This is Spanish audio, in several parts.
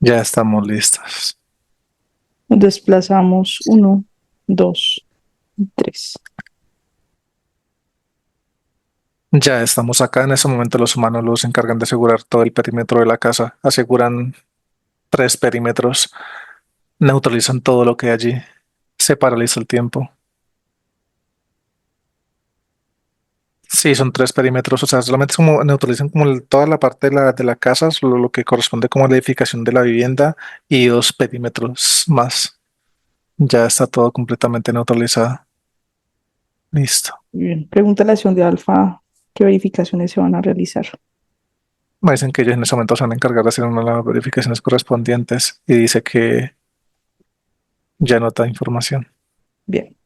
Ya estamos listos. Nos desplazamos uno, dos, tres. Ya estamos acá. En ese momento los humanos los encargan de asegurar todo el perímetro de la casa. Aseguran 3 perímetros, neutralizan todo lo que hay allí. Se paraliza el tiempo. Sí, son 3 perímetros, o sea, solamente es como neutralizan como toda la parte de la casa, solo lo que corresponde como a la edificación de la vivienda y 2 perímetros más. Ya está todo completamente neutralizado. Listo. Bien. Pregunta la acción de alfa, ¿qué verificaciones se van a realizar? Me dicen que ellos en ese momento se van a encargar de hacer una de las verificaciones correspondientes y dice que ya no da información. Bien,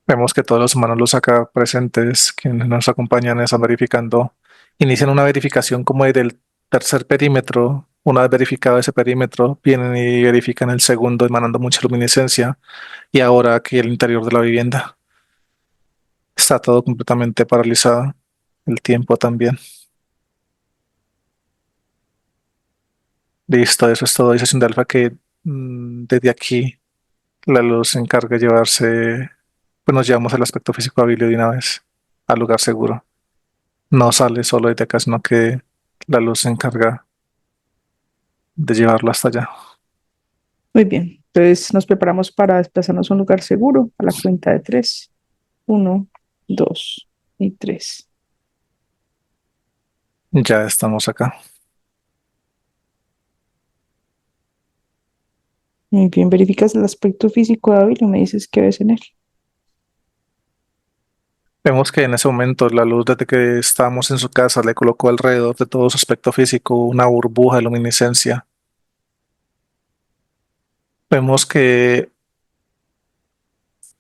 Vemos que todos los humanos los acá presentes, quienes nos acompañan, están verificando. Inician una verificación como del tercer perímetro. Una vez verificado ese perímetro, vienen y verifican el segundo, emanando mucha luminiscencia. Y ahora aquí el interior de la vivienda está todo completamente paralizado. El tiempo también. Listo, eso es todo. Dice Sindalfa que desde aquí la luz se encarga de llevarse, pues nos llevamos el aspecto físico habilio de una vez al lugar seguro. No sale solo desde acá, sino que la luz se encarga de llevarlo hasta allá. muy bien. Entonces nos preparamos para desplazarnos a un lugar seguro a la cuenta de tres. Uno, dos y tres. Ya estamos acá. Muy bien, verificas el aspecto físico de Ávila y me dices qué ves en él. Vemos que en ese momento la luz desde que estábamos en su casa le colocó alrededor de todo su aspecto físico una burbuja de luminiscencia. Vemos que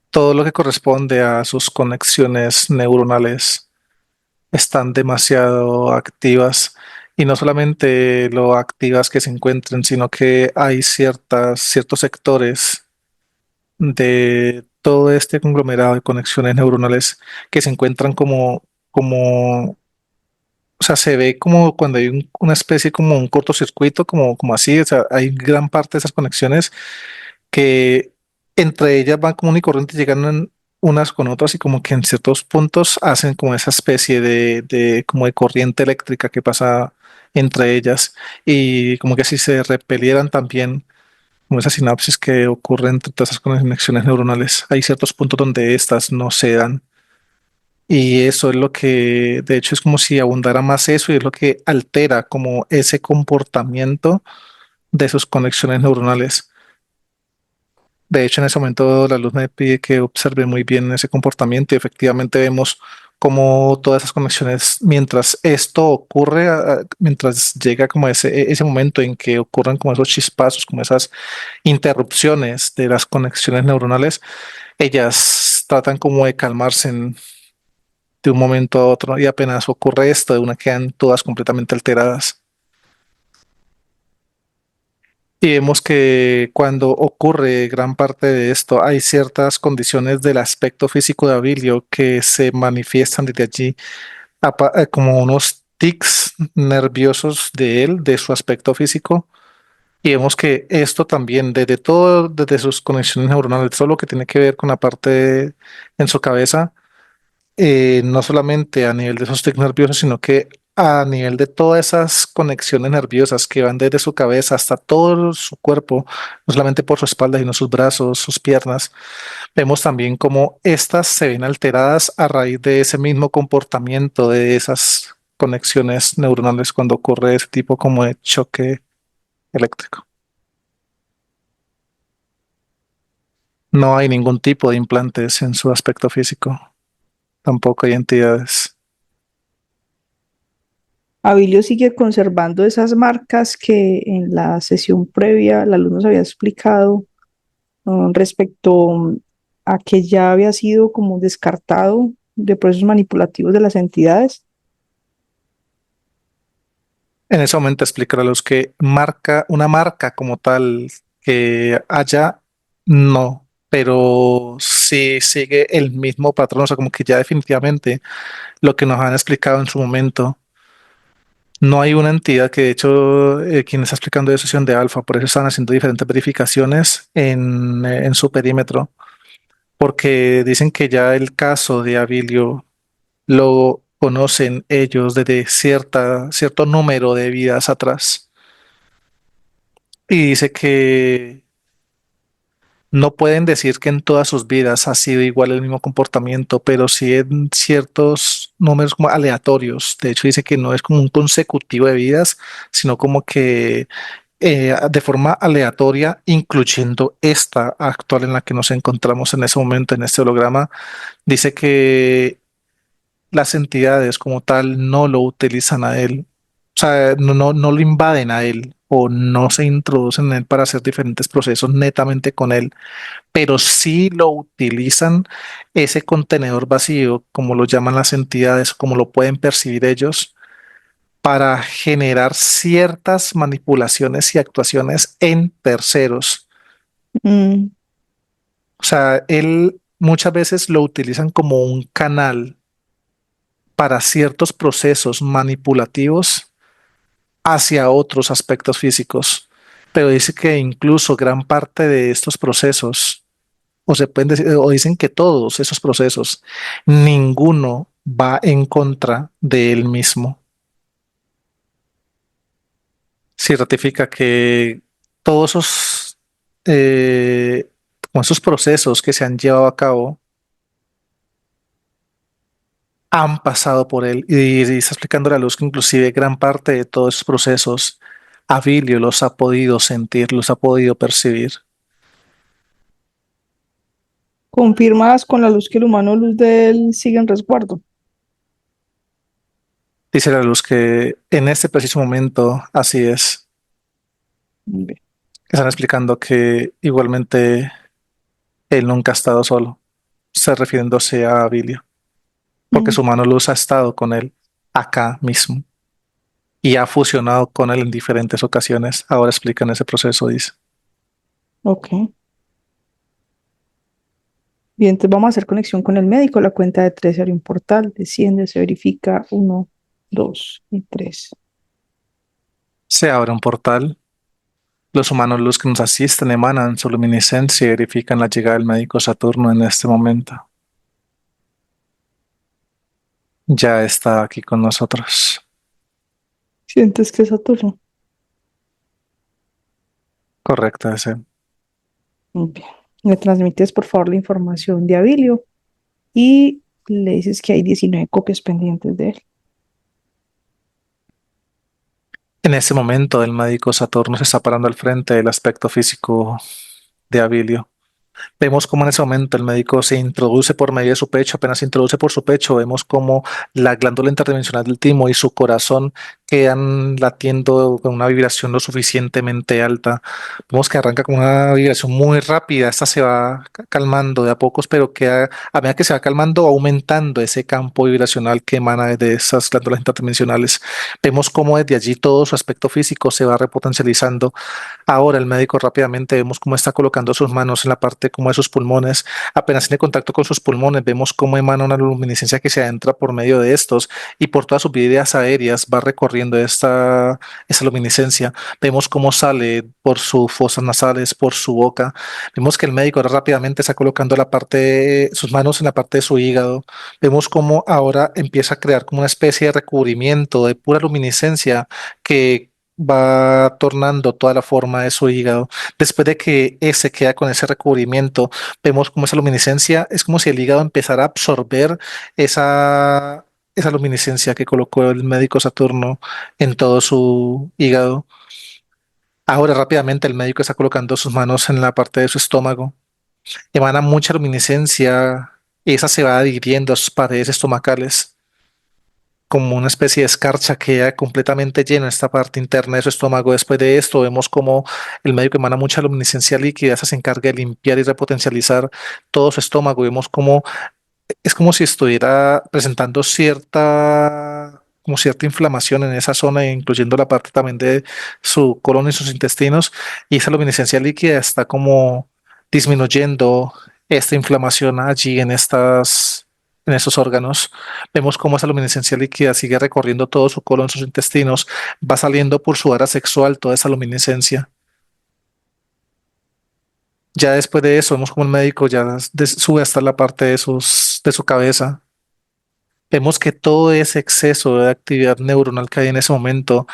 todo lo que corresponde a sus conexiones neuronales están demasiado activas y no solamente lo activas que se encuentren, sino que hay ciertos sectores de todo este conglomerado de conexiones neuronales que se encuentran o sea, se ve como cuando hay una especie como un cortocircuito, como así, o sea, hay gran parte de esas conexiones que entre ellas van común y corriente, llegan unas con otras y como que en ciertos puntos hacen como esa especie como de corriente eléctrica que pasa entre ellas y como que si se repelieran también como esa sinapsis que ocurre entre todas esas conexiones neuronales. Hay ciertos puntos donde estas no se dan. Y eso es lo que, de hecho, es como si abundara más eso y es lo que altera como ese comportamiento de sus conexiones neuronales. De hecho, en ese momento la luz me pide que observe muy bien ese comportamiento y efectivamente vemos cómo todas esas conexiones, mientras esto ocurre, mientras llega como ese momento en que ocurren como esos chispazos, como esas interrupciones de las conexiones neuronales, ellas tratan como de calmarse de un momento a otro y apenas ocurre esto, de una quedan todas completamente alteradas. Y vemos que cuando ocurre gran parte de esto, hay ciertas condiciones del aspecto físico de Abilio que se manifiestan desde allí, como unos tics nerviosos de él, de su aspecto físico. Y vemos que esto también, desde todo, desde sus conexiones neuronales, todo lo que tiene que ver con la parte en su cabeza, no solamente a nivel de esos tics nerviosos, sino que a nivel de todas esas conexiones nerviosas que van desde su cabeza hasta todo su cuerpo, no solamente por su espalda, sino sus brazos, sus piernas, vemos también cómo estas se ven alteradas a raíz de ese mismo comportamiento de esas conexiones neuronales cuando ocurre ese tipo como de choque eléctrico. No hay ningún tipo de implantes en su aspecto físico, tampoco hay entidades. Abilio sigue conservando esas marcas que en la sesión previa la luz nos había explicado respecto a que ya había sido como descartado de procesos manipulativos de las entidades. En ese momento explicar a los que una marca como tal que haya, no, pero sí sigue el mismo patrón, o sea, como que ya definitivamente lo que nos han explicado en su momento No hay una entidad que, de hecho, quien está explicando eso es Ion de Alfa, por eso están haciendo diferentes verificaciones en su perímetro, porque dicen que ya el caso de Abilio lo conocen ellos desde cierto número de vidas atrás. Y dice que no pueden decir que en todas sus vidas ha sido igual el mismo comportamiento, pero sí en ciertos números como aleatorios. De hecho, dice que no es como un consecutivo de vidas, sino como que de forma aleatoria, incluyendo esta actual en la que nos encontramos en ese momento, en este holograma, dice que las entidades como tal no lo utilizan a él, o sea, no lo invaden a él o no se introducen en él para hacer diferentes procesos netamente con él, pero sí lo utilizan ese contenedor vacío, como lo llaman las entidades, como lo pueden percibir ellos, para generar ciertas manipulaciones y actuaciones en terceros. Mm, O sea, él muchas veces lo utilizan como un canal para ciertos procesos manipulativos hacia otros aspectos físicos, pero dice que incluso gran parte de estos procesos, o se pueden decir, o dicen que todos esos procesos, ninguno va en contra de él mismo. Si ratifica que todos eh, como esos procesos que se han llevado a cabo han pasado por él y está explicando a la luz que inclusive gran parte de todos esos procesos Abilio los ha podido sentir, los ha podido percibir. ¿Confirmas con la luz que el humano luz de él sigue en resguardo? Dice la luz que en este preciso momento así es. Muy bien. Están explicando que igualmente él nunca ha estado solo, se refiriéndose a Abilio, porque Mm, su mano luz ha estado con él acá mismo y ha fusionado con él en diferentes ocasiones. Ahora explican ese proceso, dice. ok. Bien, entonces vamos a hacer conexión con el médico. La cuenta de tres se abre un portal, desciende, se verifica uno, dos y tres. Se abre un portal. Los humanos luz que nos asisten emanan su luminiscencia y verifican la llegada del médico Saturno en este momento. Ya está aquí con nosotros. ¿Sientes que es Saturno? Correcto, ese. Muy bien. Le transmites, por favor, la información de Abilio y le dices que hay 19 copias pendientes de él. En este momento, el médico Saturno se está parando al frente del aspecto físico de Abilio. Vemos cómo en ese momento el médico se introduce por medio de su pecho, apenas se introduce por su pecho, vemos cómo la glándula interdimensional del timo y su corazón quedan latiendo con una vibración lo suficientemente alta. Vemos que arranca con una vibración muy rápida, esta se va calmando de a pocos, pero que a medida que se va calmando, aumentando ese campo vibracional que emana de esas glándulas interdimensionales. Vemos cómo desde allí todo su aspecto físico se va repotencializando. Ahora el médico rápidamente vemos cómo está colocando sus manos en la parte como de sus pulmones. Apenas tiene contacto con sus pulmones, vemos cómo emana una luminiscencia que se adentra por medio de estos y por todas sus vías aéreas va recorriendo esa luminiscencia. Vemos cómo sale por sus fosas nasales, por su boca. Vemos que el médico ahora rápidamente está colocando sus manos en la parte de su hígado. Vemos cómo ahora empieza a crear como una especie de recubrimiento de pura luminiscencia que va tornando toda la forma de su hígado. Después de que ese queda con ese recubrimiento, vemos como esa luminiscencia es como si el hígado empezara a absorber esa luminiscencia que colocó el médico Saturno en todo su hígado. Ahora rápidamente el médico está colocando sus manos en la parte de su estómago. Emana mucha luminiscencia y esa se va adhiriendo a sus paredes estomacales como una especie de escarcha que queda completamente llena esta parte interna de su estómago. Después de esto, vemos como el médico emana mucha luminiscencia líquida, esa se encarga de limpiar y repotencializar todo su estómago. Vemos como es como si estuviera presentando como cierta inflamación en esa zona, incluyendo la parte también de su colon y sus intestinos, y esa luminiscencia líquida está como disminuyendo esta inflamación allí en en esos órganos. Vemos cómo esa luminiscencia líquida sigue recorriendo todo su colon, sus intestinos, va saliendo por su área sexual toda esa luminiscencia. Ya después de eso, vemos como el médico ya sube hasta la parte de su cabeza. Vemos que todo ese exceso de actividad neuronal que hay en ese momento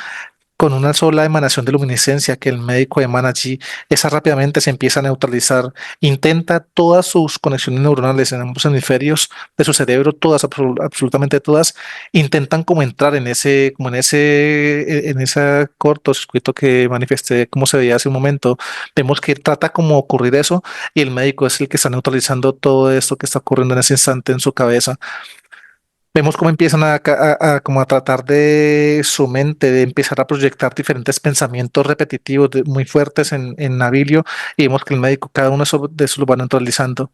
con una sola emanación de luminiscencia que el médico emana allí, esa rápidamente se empieza a neutralizar, intenta todas sus conexiones neuronales en ambos hemisferios de su cerebro, todas, absolutamente todas, intentan como entrar en ese cortocircuito que manifesté como se veía hace un momento. Vemos que trata como ocurrir eso y el médico es el que está neutralizando todo esto que está ocurriendo en ese instante en su cabeza. Vemos cómo empiezan como a tratar de su mente, de empezar a proyectar diferentes pensamientos repetitivos muy fuertes en Abilio y vemos que el médico cada uno de esos lo va neutralizando.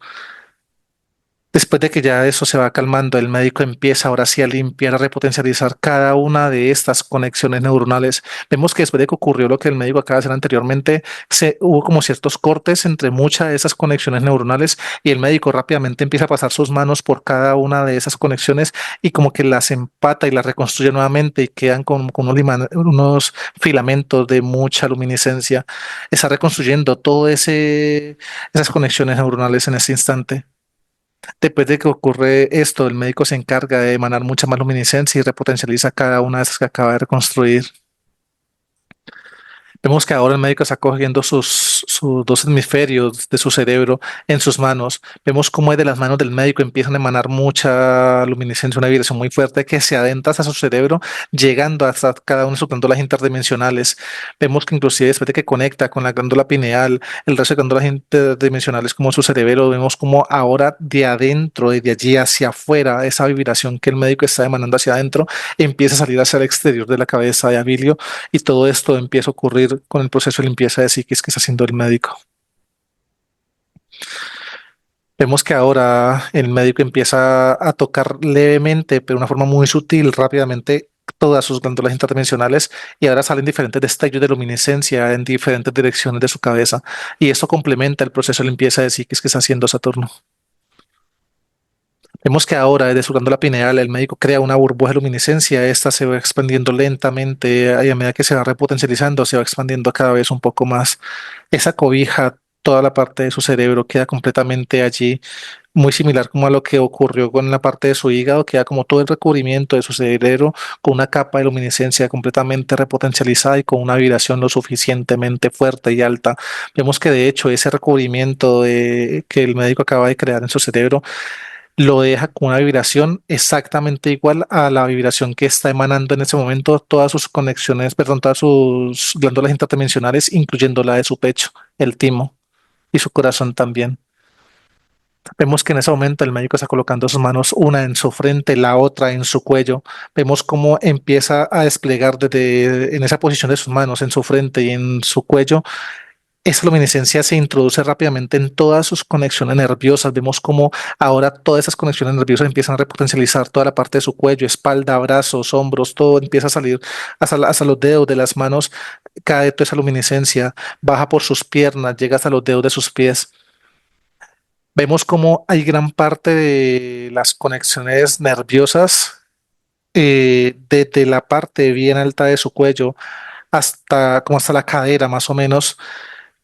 Después de que ya eso se va calmando, el médico empieza ahora sí a limpiar, a repotencializar cada una de estas conexiones neuronales. Vemos que después de que ocurrió lo que el médico acaba de hacer anteriormente, hubo como ciertos cortes entre muchas de esas conexiones neuronales y el médico rápidamente empieza a pasar sus manos por cada una de esas conexiones y como que las empata y las reconstruye nuevamente y quedan con unos filamentos de mucha luminiscencia. Está reconstruyendo esas conexiones neuronales en ese instante. Después de que ocurre esto, el médico se encarga de emanar mucha más luminiscencia y repotencializa cada una de esas que acaba de reconstruir. Vemos que ahora el médico está cogiendo sus dos hemisferios de su cerebro en sus manos. Vemos cómo de las manos del médico empiezan a emanar mucha luminiscencia, una vibración muy fuerte que se adentra hasta su cerebro, llegando hasta cada una de sus glándulas interdimensionales. Vemos que inclusive después de que conecta con la glándula pineal, el resto de glándulas interdimensionales como su cerebro, vemos como ahora de adentro, de allí hacia afuera, esa vibración que el médico está emanando hacia adentro, empieza a salir hacia el exterior de la cabeza de Abilio y todo esto empieza a ocurrir con el proceso de limpieza de psiquis que está haciendo el médico. Vemos que ahora el médico empieza a tocar levemente, pero de una forma muy sutil, rápidamente, todas sus glándulas interdimensionales y ahora salen diferentes destellos de luminiscencia en diferentes direcciones de su cabeza. Y esto complementa el proceso de limpieza de psiquis que está haciendo Saturno. Vemos que ahora, desde su glándula pineal, el médico crea una burbuja de luminiscencia. Esta se va expandiendo lentamente y a medida que se va repotencializando, se va expandiendo cada vez un poco más. Esa cobija toda la parte de su cerebro, queda completamente allí, muy similar como a lo que ocurrió con la parte de su hígado, queda como todo el recubrimiento de su cerebro con una capa de luminiscencia completamente repotencializada y con una vibración lo suficientemente fuerte y alta. Vemos que de hecho ese recubrimiento que el médico acaba de crear en su cerebro lo deja con una vibración exactamente igual a la vibración que está emanando en ese momento todas sus conexiones, perdón, todas sus glándulas interdimensionales, incluyendo la de su pecho, el timo y su corazón también. Vemos que en ese momento el médico está colocando sus manos, una en su frente, la otra en su cuello. Vemos cómo empieza a desplegar desde en esa posición de sus manos, en su frente y en su cuello, esa luminiscencia se introduce rápidamente en todas sus conexiones nerviosas. Vemos cómo ahora todas esas conexiones nerviosas empiezan a repotencializar toda la parte de su cuello, espalda, brazos, hombros, todo empieza a salir hasta los dedos de las manos. Cae toda esa luminiscencia, baja por sus piernas, llega hasta los dedos de sus pies. Vemos cómo hay gran parte de las conexiones nerviosas desde la parte bien alta de su cuello hasta la cadera, más o menos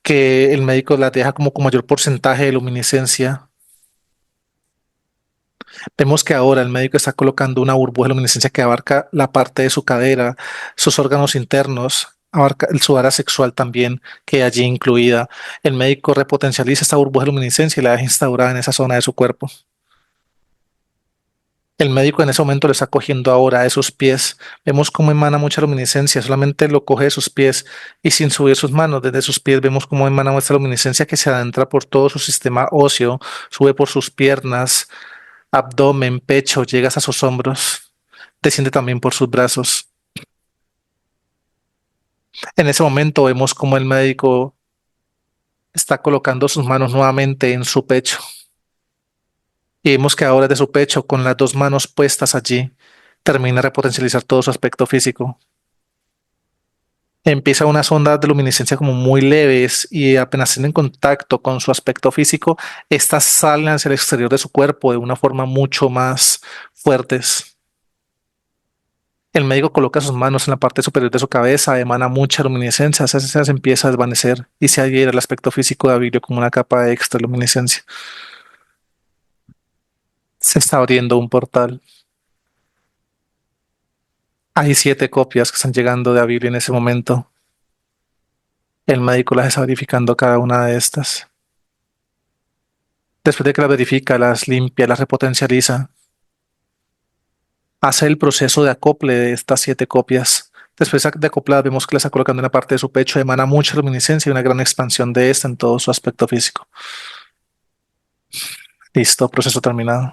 que el médico las deja como con mayor porcentaje de luminiscencia. Vemos que ahora el médico está colocando una burbuja de luminiscencia que abarca la parte de su cadera, sus órganos internos, abarca su área sexual también, que allí incluida. El médico repotencializa esta burbuja de luminiscencia y la deja instaurada en esa zona de su cuerpo. El médico en ese momento lo está cogiendo ahora de sus pies. Vemos cómo emana mucha luminiscencia, solamente lo coge de sus pies y sin subir sus manos desde sus pies vemos cómo emana esta luminiscencia que se adentra por todo su sistema óseo, sube por sus piernas, abdomen, pecho, llega hasta sus hombros, desciende también por sus brazos. En ese momento vemos cómo el médico está colocando sus manos nuevamente en su pecho y vemos que ahora de su pecho, con las dos manos puestas allí, termina de repotencializar todo su aspecto físico. empieza unas ondas de luminiscencia como muy leves y apenas tienen contacto con su aspecto físico, estas salen hacia el exterior de su cuerpo de una forma mucho más fuertes. El médico coloca sus manos en la parte superior de su cabeza, emana mucha luminiscencia, se empieza a desvanecer y se adhiere el aspecto físico de Abilio como una capa de extra luminiscencia. Se está abriendo un portal. Hay 7 copias que están llegando de Abilio en ese momento. El médico las está verificando cada una de estas. Después de que las verifica, las limpia, las repotencializa, hace el proceso de acople de estas 7 copias. Después de acopladas, vemos que la está colocando en la parte de su pecho, emana mucha luminiscencia y una gran expansión de esta en todo su aspecto físico. Listo, proceso terminado.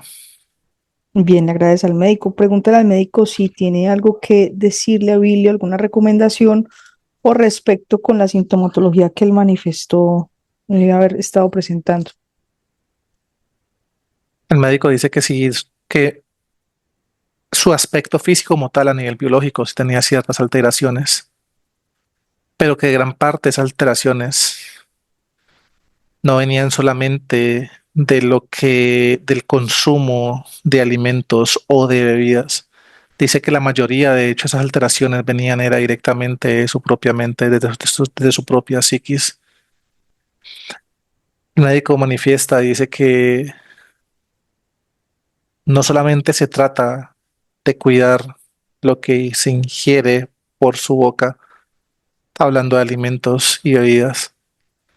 Bien, le agradece al médico. Pregúntale al médico si tiene algo que decirle a Billy, alguna recomendación o respecto con la sintomatología que él manifestó haber estado presentando. El médico dice que sí, que su aspecto físico como tal a nivel biológico sí tenía ciertas alteraciones, pero que gran parte de esas alteraciones no venían solamente de lo que del consumo de alimentos o de bebidas. Dice que la mayoría, de hecho, esas alteraciones venían era directamente de su propia mente, desde su propia psiquis. El médico manifiesta, dice que no solamente se trata de cuidar lo que se ingiere por su boca, hablando de alimentos y bebidas,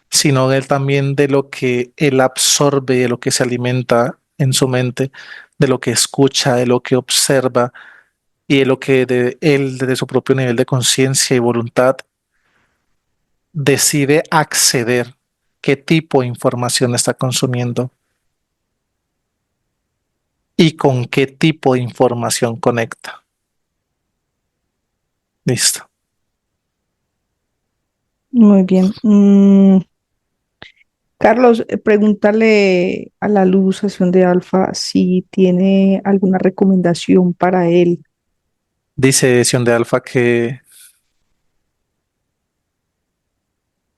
sino él también de lo que él absorbe, de lo que se alimenta en su mente, de lo que escucha, de lo que observa y de lo que él, desde su propio nivel de conciencia y voluntad, decide acceder, qué tipo de información está consumiendo y con qué tipo de información conecta. Listo. Muy bien. Carlos, pregúntale a la luz acción de Alfa si tiene alguna recomendación para él. Dice Sion de Alfa que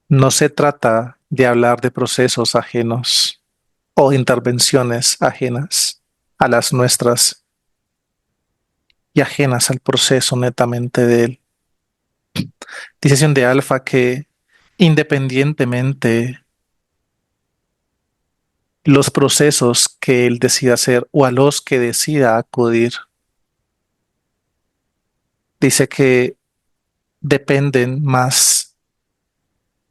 no se trata de hablar de procesos ajenos o de intervenciones ajenas a las nuestras y ajenas al proceso netamente de él. Dice Sion de Alfa que independientemente los procesos que él decida hacer o a los que decida acudir, dice que dependen más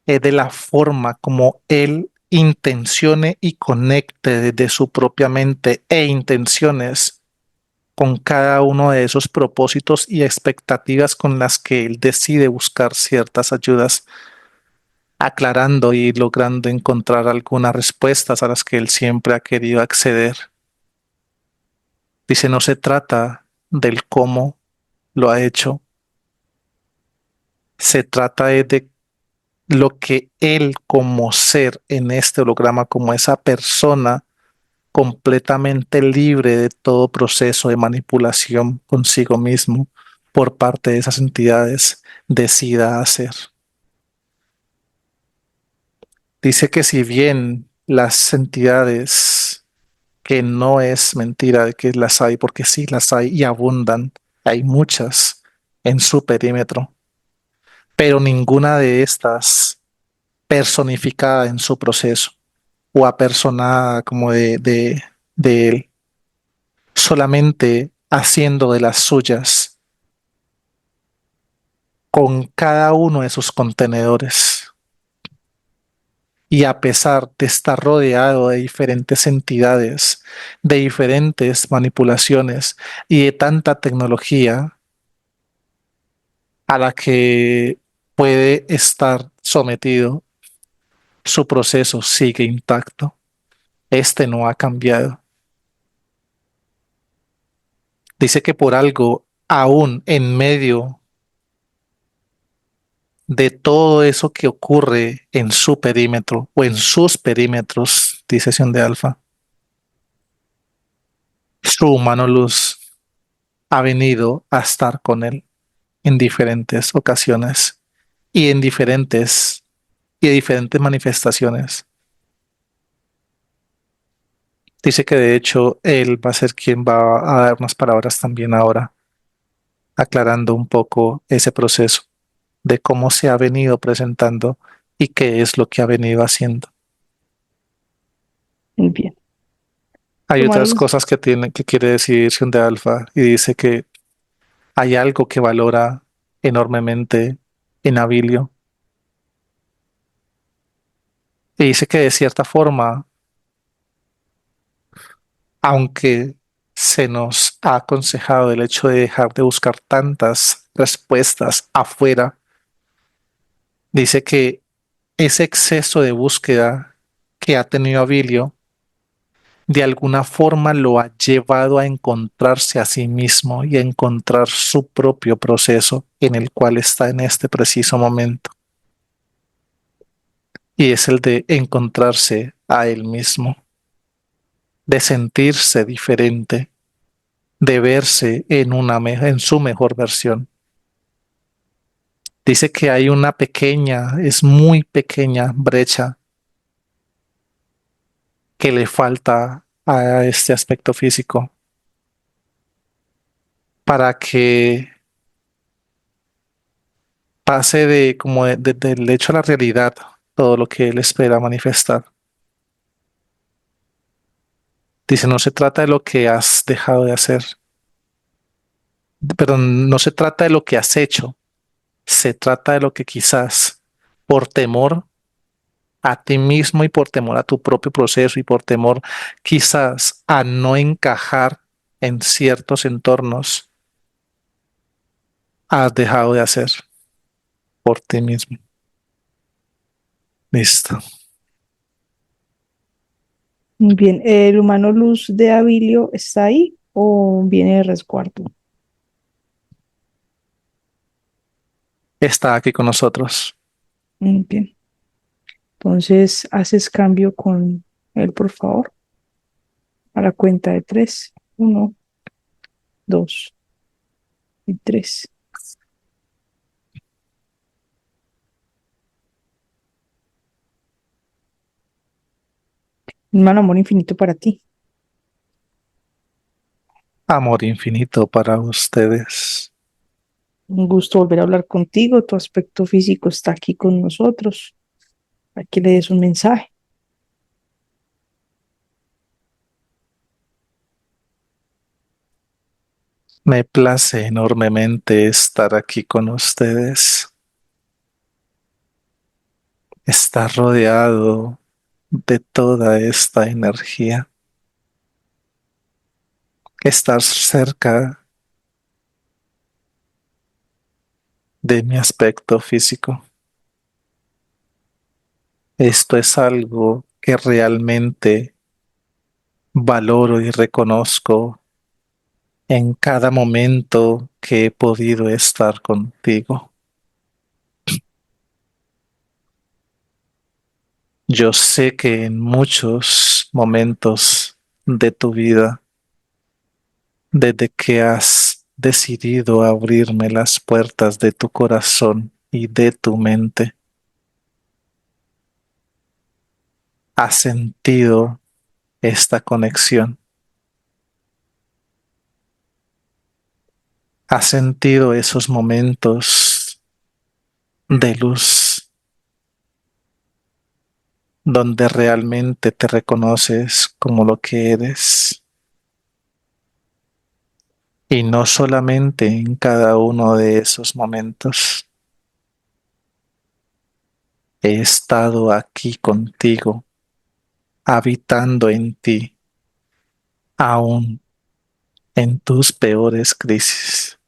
de la forma como él intencione y conecte desde su propia mente e intenciones con cada uno de esos propósitos y expectativas con las que él decide buscar ciertas ayudas, aclarando y logrando encontrar algunas respuestas a las que él siempre ha querido acceder. Dice, no se trata del cómo lo ha hecho, se trata de lo que él como ser en este holograma, como esa persona completamente libre de todo proceso de manipulación consigo mismo por parte de esas entidades, decida hacer. Dice que si bien las entidades, que no es mentira de que las hay, porque sí las hay y abundan, hay muchas en su perímetro, pero ninguna de estas personificada en su proceso o apersonada como de él, solamente haciendo de las suyas con cada uno de sus contenedores. Y a pesar de estar rodeado de diferentes entidades, de diferentes manipulaciones y de tanta tecnología a la que puede estar sometido, su proceso sigue intacto. Este no ha cambiado. Dice que por algo, aún en medio de todo eso que ocurre en su perímetro o en sus perímetros, dice Sion de Alfa, su humano luz ha venido a estar con él en diferentes ocasiones y en diferentes manifestaciones. Dice que de hecho él va a ser quien va a dar unas palabras también ahora, aclarando un poco ese proceso de cómo se ha venido presentando y qué es lo que ha venido haciendo. Muy bien. Hay otras Tomarlos. cosas que quiere decir de Alfa y dice que hay algo que valora enormemente en Abilio y dice que de cierta forma, aunque se nos ha aconsejado el hecho de dejar de buscar tantas respuestas afuera, dice que ese exceso de búsqueda que ha tenido Abilio de alguna forma lo ha llevado a encontrarse a sí mismo y a encontrar su propio proceso en el cual está en este preciso momento. Y es el de encontrarse a él mismo, de sentirse diferente, de verse en en su mejor versión. Dice que hay una pequeña, es muy pequeña brecha que le falta a este aspecto físico para que pase de como del hecho a la realidad todo lo que él espera manifestar. Dice, no se trata de lo que has dejado de hacer, perdón, no se trata de lo que has hecho, se trata de lo que quizás por temor a ti mismo y por temor a tu propio proceso y por temor quizás a no encajar en ciertos entornos, has dejado de hacer por ti mismo. Listo. Muy bien. ¿El humano luz de Abilio está ahí o viene de resguardo? Está aquí con nosotros. Muy bien. Entonces, haces cambio con él, por favor, a la cuenta de tres. Uno, dos y tres. Hermano, amor infinito para ti. Amor infinito para ustedes. Un gusto volver a hablar contigo. Tu aspecto físico está aquí con nosotros. Aquí le des un mensaje. Me place enormemente estar aquí con ustedes, estar rodeado de toda esta energía, estar cerca de mi aspecto físico. Esto es algo que realmente valoro y reconozco en cada momento que he podido estar contigo. Yo sé que en muchos momentos de tu vida, desde que has decidido abrirme las puertas de tu corazón y de tu mente, has sentido esta conexión, has sentido esos momentos de luz donde realmente te reconoces como lo que eres. Y no solamente en cada uno de esos momentos. He estado aquí contigo, habitando en ti, aún en tus peores crisis,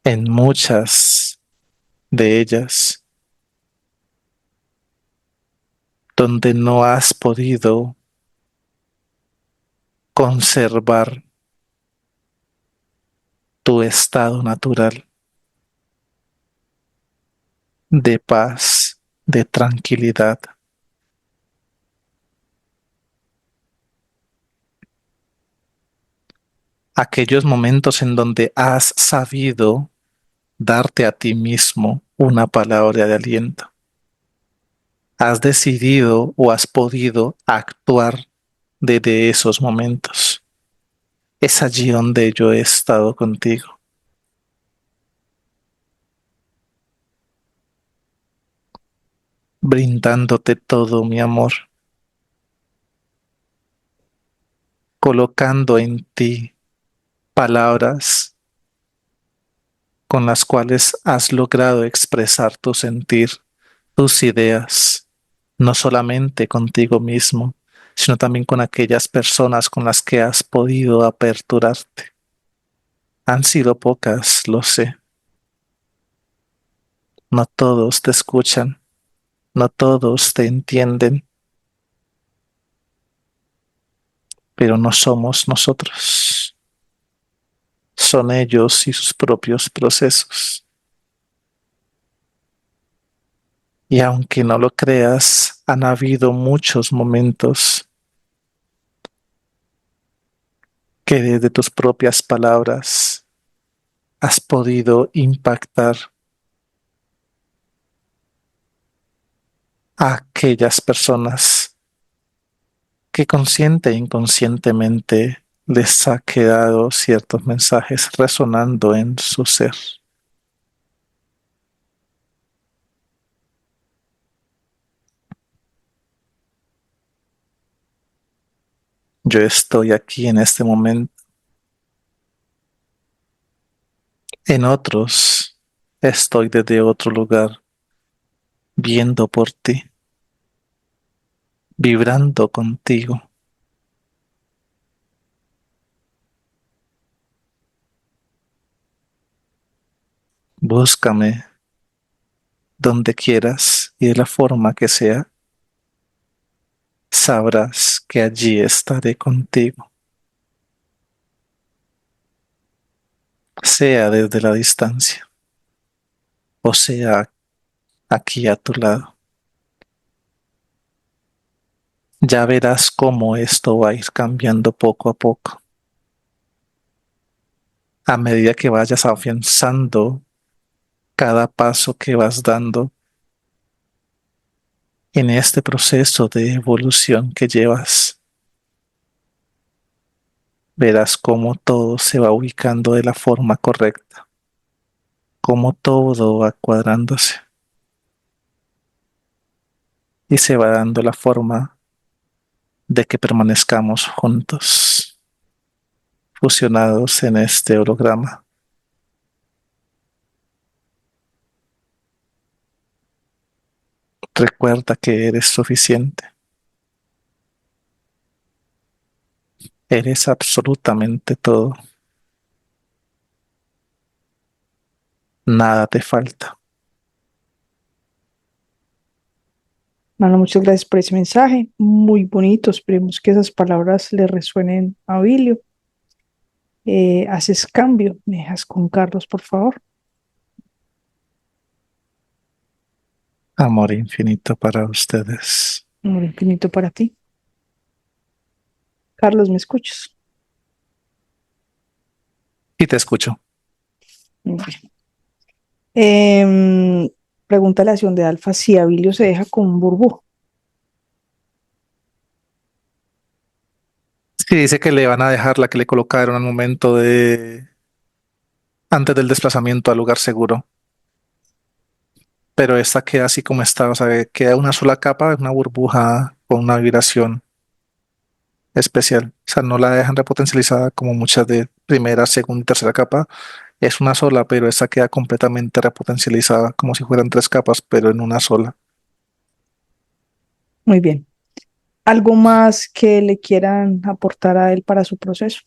en muchas de ellas, donde no has podido conservar tu estado natural de paz, de tranquilidad. Aquellos momentos en donde has sabido darte a ti mismo una palabra de aliento. Has decidido o has podido actuar desde esos momentos. Es allí donde yo he estado contigo, brindándote todo mi amor, colocando en ti palabras con las cuales has logrado expresar tu sentir, tus ideas, no solamente contigo mismo, sino también con aquellas personas con las que has podido aperturarte. Han sido pocas, lo sé. No todos te escuchan, no todos te entienden, pero no somos nosotros. Son ellos y sus propios procesos. Y aunque no lo creas, han habido muchos momentos que desde tus propias palabras has podido impactar a aquellas personas que consciente e inconscientemente les ha quedado ciertos mensajes resonando en su ser. Yo estoy aquí en este momento. En otros, estoy desde otro lugar, viendo por ti, vibrando contigo. Búscame donde quieras y de la forma que sea, sabrás que allí estaré contigo, sea desde la distancia o sea aquí a tu lado. Ya verás cómo esto va a ir cambiando poco a poco, a medida que vayas afianzando cada paso que vas dando en este proceso de evolución que llevas. Verás cómo todo se va ubicando de la forma correcta, cómo todo va cuadrándose y se va dando la forma de que permanezcamos juntos, fusionados en este holograma. Recuerda que eres suficiente, eres absolutamente todo, nada te falta. Mano, muchas gracias por ese mensaje, muy bonito. Esperemos que esas palabras le resuenen a Bilio. Haces cambio, me dejas con Carlos, por favor. Amor infinito para ustedes. Amor infinito para ti. Carlos, ¿me escuchas? Y te escucho. Muy bien. Pregúntale a Acción de Alfa si Abilio se deja con un burbujo. Sí, dice que le van a dejar la que le colocaron al momento de antes del desplazamiento al lugar seguro. Pero esta queda así como está, o sea, queda una sola capa, una burbuja con una vibración especial. O sea, no la dejan repotencializada como muchas de primera, segunda y tercera capa. Es una sola, pero esta queda completamente repotencializada, como si fueran tres capas, pero en una sola. Muy bien. ¿Algo más que le quieran aportar a él para su proceso?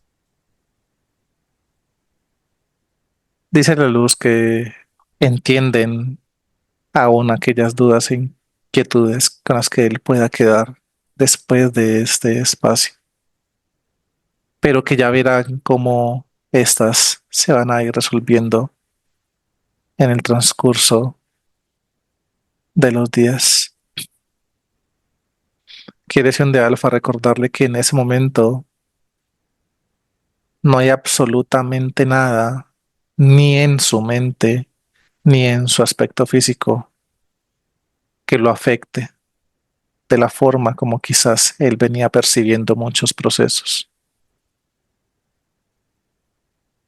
Dice la luz que entienden aún aquellas dudas e inquietudes con las que él pueda quedar después de este espacio, pero que ya verán cómo estas se van a ir resolviendo en el transcurso de los días. Quiere ser de Alfa recordarle que en ese momento no hay absolutamente nada, ni en su mente, ni en su aspecto físico que lo afecte de la forma como quizás él venía percibiendo muchos procesos.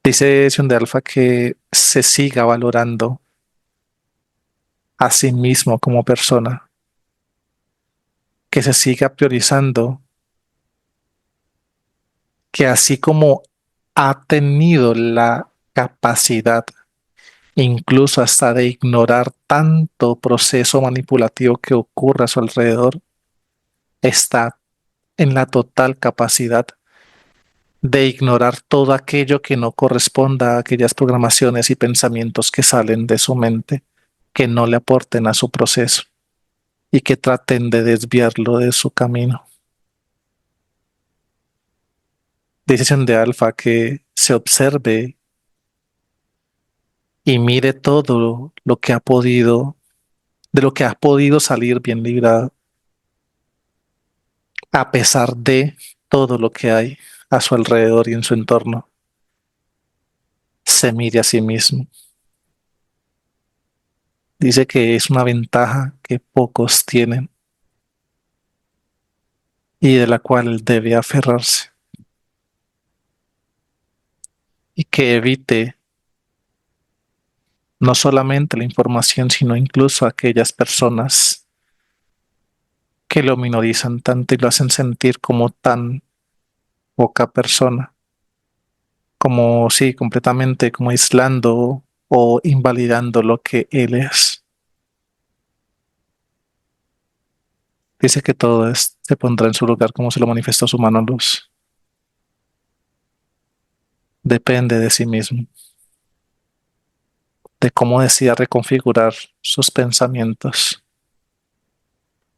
Dice Sion de Alfa que se siga valorando a sí mismo como persona, que se siga priorizando, que así como ha tenido la capacidad incluso hasta de ignorar tanto proceso manipulativo que ocurre a su alrededor, está en la total capacidad de ignorar todo aquello que no corresponda a aquellas programaciones y pensamientos que salen de su mente, que no le aporten a su proceso y que traten de desviarlo de su camino. Decisión de Alfa que se observe y mire todo lo que ha podido, de lo que ha podido salir bien librado, a pesar de todo lo que hay a su alrededor y en su entorno. Se mire a sí mismo. Dice que es una ventaja que pocos tienen y de la cual debe aferrarse y que evite no solamente la información, sino incluso aquellas personas que lo minorizan tanto y lo hacen sentir como tan poca persona, como sí, completamente como aislando o invalidando lo que él es. Dice que todo se pondrá en su lugar como se lo manifestó su mano luz. Depende de sí mismo, de cómo decida reconfigurar sus pensamientos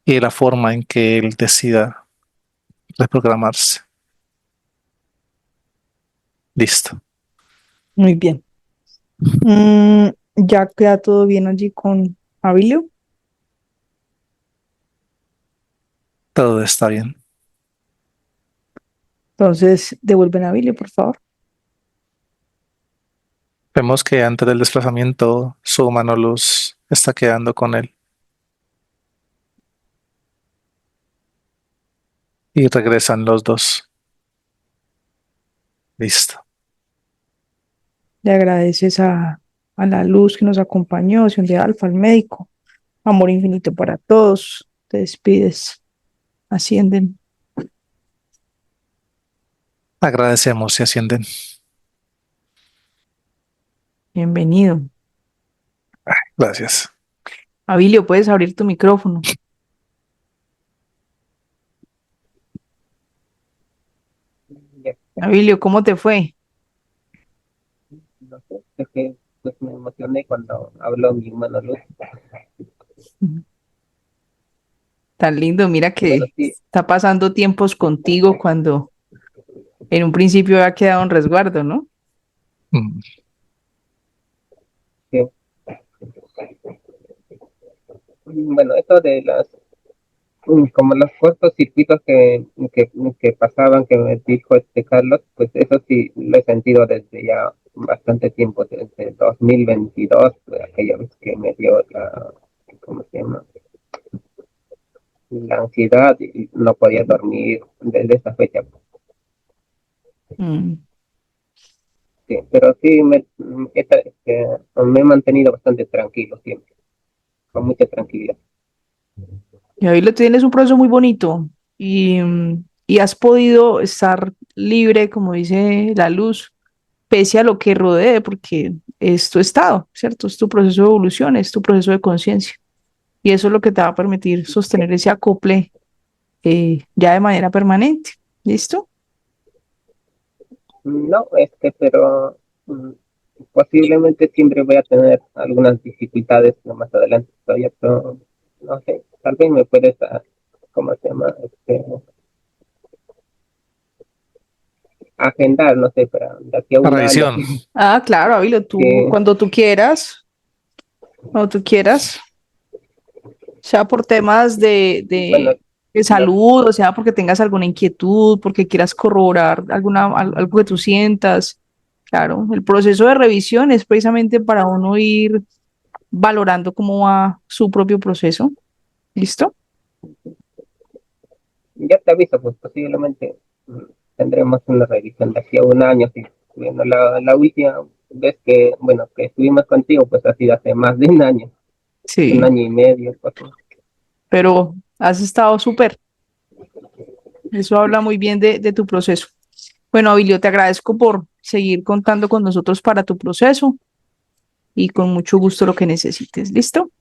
y la forma en que él decida reprogramarse. Listo, Muy bien. Ya queda todo bien allí con Abilio. todo está bien. Entonces, devuelven a Abilio, por favor. Vemos que antes del desplazamiento su mano luz está quedando con él y regresan los dos. Listo. Le agradeces a la luz que nos acompañó, Sion de Alfa, al médico. Amor infinito para todos. Te despides. Ascienden. Agradecemos y ascienden. Bienvenido. Gracias. Abilio, puedes abrir tu micrófono. Ya, Abilio, ¿cómo te fue? no sé, es que pues me emocioné cuando habló mi hermano Luz. Tan lindo, mira Bueno, que sí, está pasando tiempos contigo cuando en un principio ha quedado en resguardo, ¿no? Mm. sí. Bueno, esto de como los cortocircuitos que pasaban, que me dijo este Carlos, pues eso sí lo he sentido desde ya bastante tiempo, desde 2022, aquella vez que me dio ¿cómo se llama? La ansiedad y no podía dormir desde esa fecha. Mm. Sí, pero sí me he mantenido bastante tranquilo siempre, con mucha tranquilidad. Y ahí lo tienes un proceso muy bonito y has podido estar libre, como dice la luz, pese a lo que rodee, porque es tu estado, ¿cierto? Es tu proceso de evolución, es tu proceso de conciencia. Y eso es lo que te va a permitir sostener ese acople ya de manera permanente. ¿Listo? No, pero mm, posiblemente siempre voy a tener algunas dificultades más adelante todavía, pero no sé, tal vez me puedes, ¿cómo se llama? Agendar, no sé, para de aquí a La un año. revisión. Ah, claro, Ávilo, tú Que, cuando tú quieras, sea por temas bueno, de lo- salud, o sea porque tengas alguna inquietud, porque quieras corroborar algo que tú sientas. Claro, el proceso de revisión es precisamente para uno ir valorando cómo va su propio proceso. ¿Listo? Ya te aviso, pues posiblemente tendremos una revisión de aquí a un año. Sí. Bueno, la última vez que, bueno, que estuvimos contigo, pues ha sido hace más de un Sí, año y medio, pues. pero has estado súper. Eso habla muy bien de tu proceso. Bueno, Abilio, te agradezco por seguir contando con nosotros para tu proceso y con mucho gusto lo que necesites. ¿Listo?